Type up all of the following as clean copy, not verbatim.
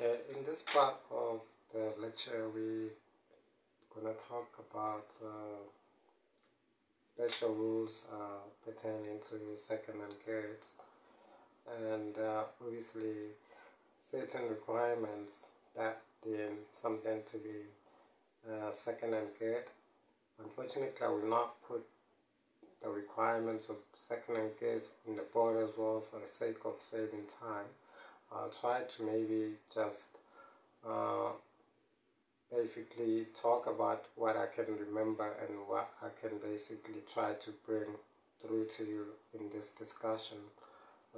Okay, in this part of the lecture, we're going to talk about special rules pertaining to second-hand goods, and obviously certain requirements that deem something to be second-hand good. Unfortunately, I will not put the requirements of second-hand goods in the board as well for the sake of saving time. I'll try to maybe just basically talk about what I can remember and what I can basically try to bring through to you in this discussion.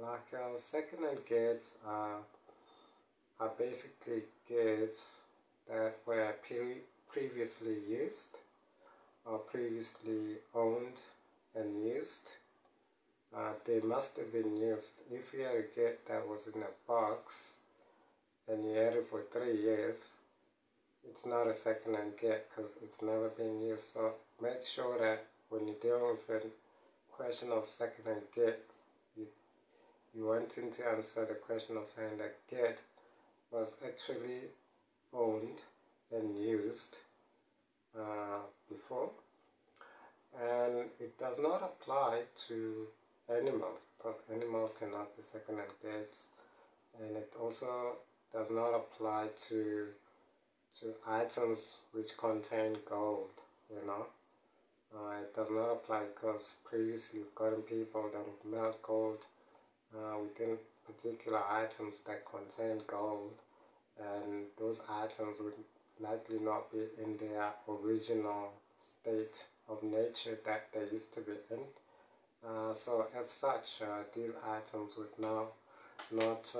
Like second-hand goods are basically goods that were previously used or previously owned and used. They must have been used. If you had a good that was in a box and you had it for 3 years, it's not a second-hand good because it's never been used. So make sure that when you're dealing with a question of second-hand goods, you wanting to answer the question of saying that good was actually owned and used before, and it does not apply to animals because animals cannot be second-hand goods, and it also does not apply to items which contain gold. It does not apply because previously you've gotten people that would melt gold within particular items that contain gold, and those items would likely not be in their original state of nature that they used to be in. So as such, these items would now not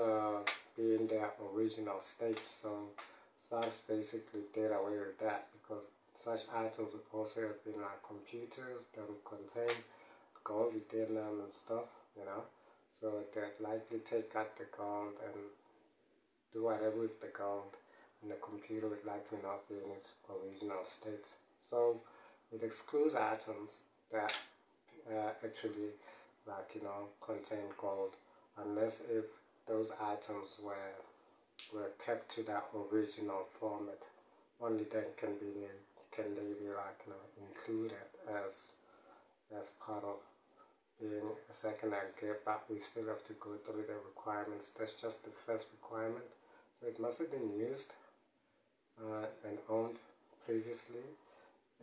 be in their original state. So SARS basically did away with that because such items would also have been like computers that would contain gold within them and stuff, So they'd likely take out the gold and do whatever with the gold, and the computer would likely not be in its original state. So it excludes items that actually contain gold, unless if those items were kept to that original format. Only then can they be included as part of being a second-hand good, but we still have to go through the requirements. That's just the first requirement. So it must have been used and owned previously,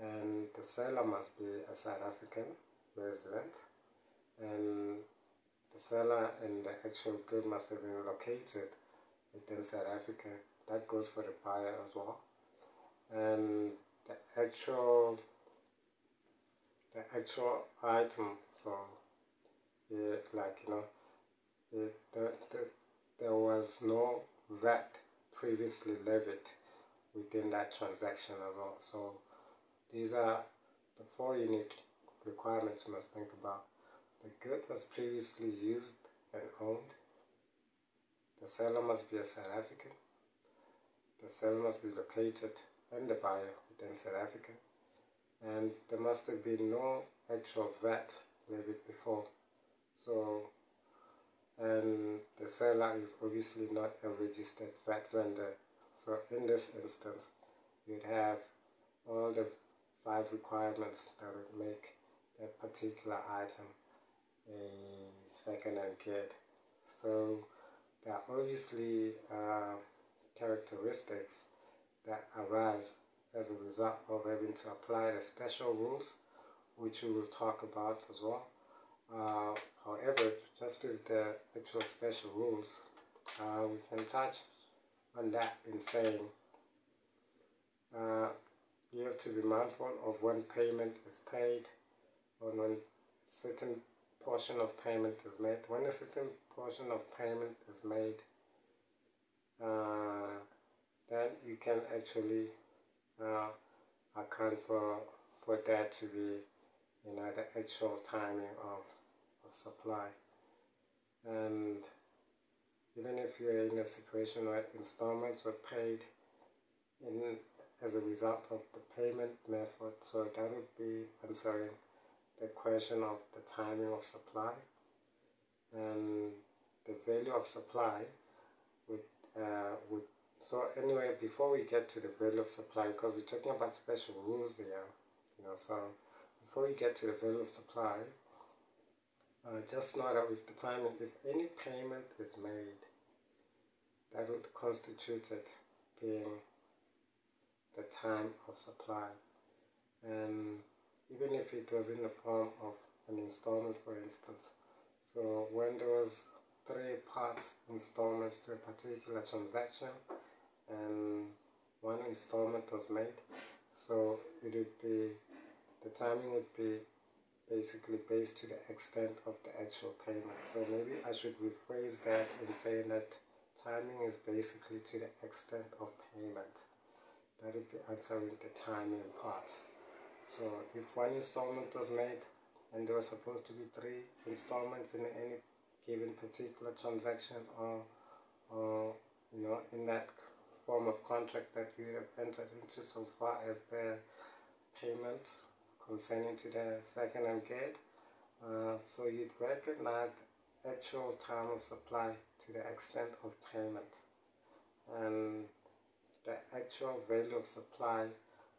and the seller must be a South African resident, and the seller and the actual good must have been located within South Africa. That goes for the buyer as well. And the actual item, so there was no VAT previously levied within that transaction as well. So these are the 4 unique requirements you must think about. The good was previously used and owned. The seller must be a South African. The seller must be located and the buyer within South Africa. And there must have been no actual VAT levied before. So, and the seller is obviously not a registered VAT vendor. So in this instance, you'd have all the 5 requirements that would make that particular item a second-hand good. So there are obviously characteristics that arise as a result of having to apply the special rules, which we will talk about as well. However, just with the actual special rules, we can touch on that in saying you have to be mindful of when payment is paid, or when a certain portion of payment is made. When a certain portion of payment is made, then you can actually account for that to be the actual timing of supply. And even if you're in a situation where installments were paid as a result of the payment method, so that would be answering the question of the timing of supply, and the value of supply would So anyway, before we get to the value of supply, because we're talking about special rules here, so before we get to the value of supply, just know that with the timing, if any payment is made, that would constitute it being the time of supply. And even if it was in the form of an installment, for instance. So when there was 3-part installments to a particular transaction and one installment was made, so it would be, the timing would be basically based to the extent of the actual payment. So maybe I should rephrase that in saying that timing is basically to the extent of payment. That would be answering the timing part. So if one installment was made and there were supposed to be 3 installments in any given particular transaction, or in that form of contract that you have entered into so far as the payments concerning to the second-hand gate, so you'd recognize the actual time of supply to the extent of payment, and the actual value of supply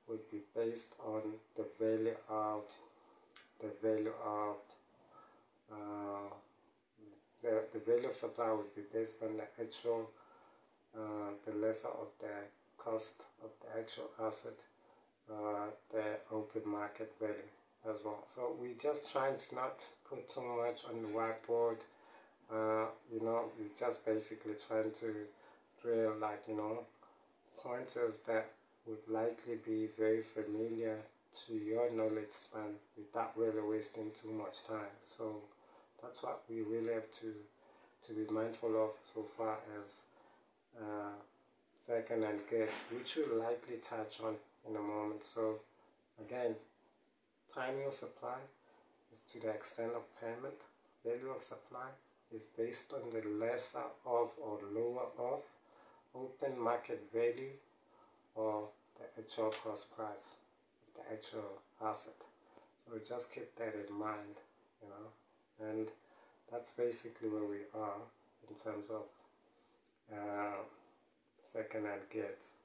would be based on the value of the value of supply would be based on the actual the lesser of the cost of the actual asset, the open market value as well. So we're just trying to not put too much on the whiteboard. We're just basically trying to drill pointers that would likely be very familiar to your knowledge span without really wasting too much time. So that's what we really have to be mindful of so far as second-hand goods, which we'll likely touch on in a moment. So again, timing of supply is to the extent of payment. Value of supply is based on the lesser of or lower of open market value or the actual cost price of the actual asset. So just keep that in mind, and that's basically where we are in terms of second-hand goods.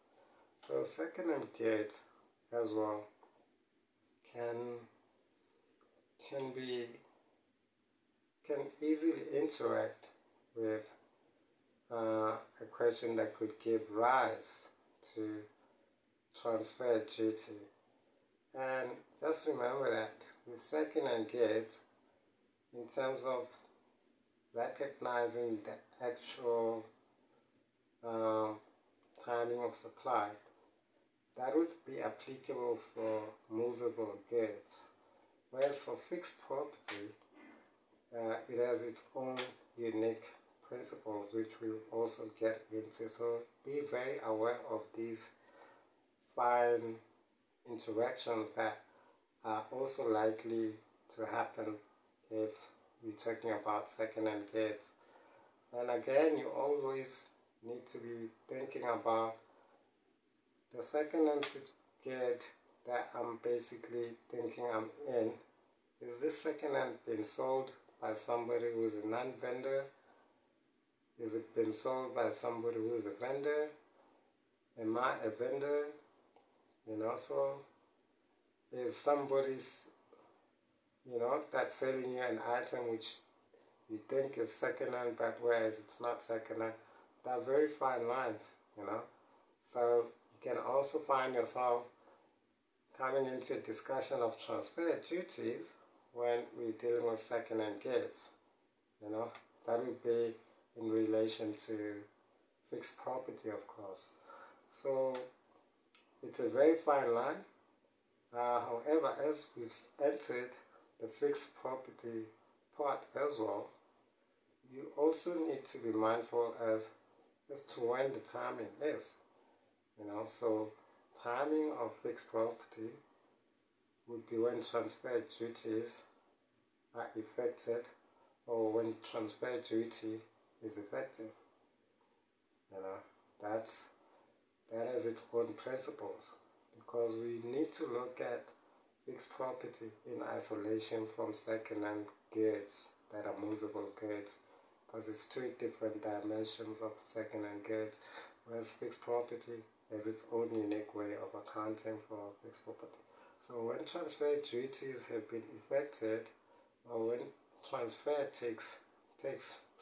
So second-hand goods as well can easily interact with a question that could give rise to transfer duty. And just remember that with second-hand goods, in terms of recognizing the actual timing of supply, that would be applicable for movable goods, whereas for fixed property, it has its own unique principles, which we'll also get into. So be very aware of these fine interactions that are also likely to happen if we're talking about second-hand goods. And again, you always need to be thinking about the second-hand good that I'm basically thinking I'm in. Is this second-hand being sold by somebody who is a non-vendor? Is it being sold by somebody who is a vendor? Am I a vendor? So is somebody's, that's selling you an item which you think is second-hand, but whereas it's not second-hand. There are very fine lines, So you can also find yourself coming into a discussion of transfer duties when we're dealing with second-hand goods. That would be in relation to fixed property, of course. So it's a very fine line. However, as we've entered the fixed property part as well, you also need to be mindful as to when the timing is. So timing of fixed property would be when transfer duties are effected or when transfer duty is effective. That has its own principles, because we need to look at fixed property in isolation from second-hand goods that are movable goods, because it's 2 different dimensions of second-hand goods. whereas fixed property has its own unique way of accounting for fixed property. So when transfer duties have been effected, or when transfer takes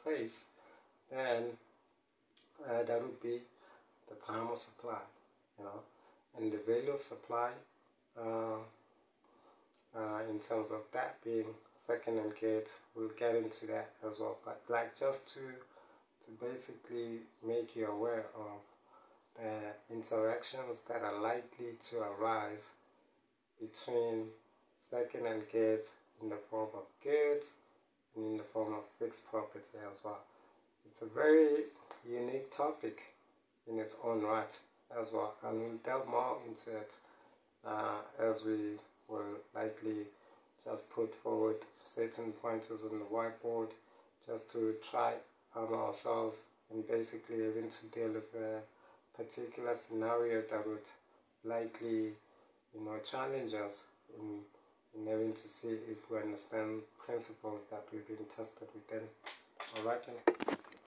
place, then that would be the time of supply, and the value of supply in terms of that being second and gate. We'll get into that as well, but like just to basically make you aware of the interactions that are likely to arise between second and gate in the form of goods and in the form of fixed property as well. It's a very unique topic in its own right as well, and we'll delve more into it as we will likely just put forward certain pointers on the whiteboard just to try ourselves and basically even to deal with a particular scenario that would likely challenge us in having to see if we understand principles that we've been tested within. Alright then.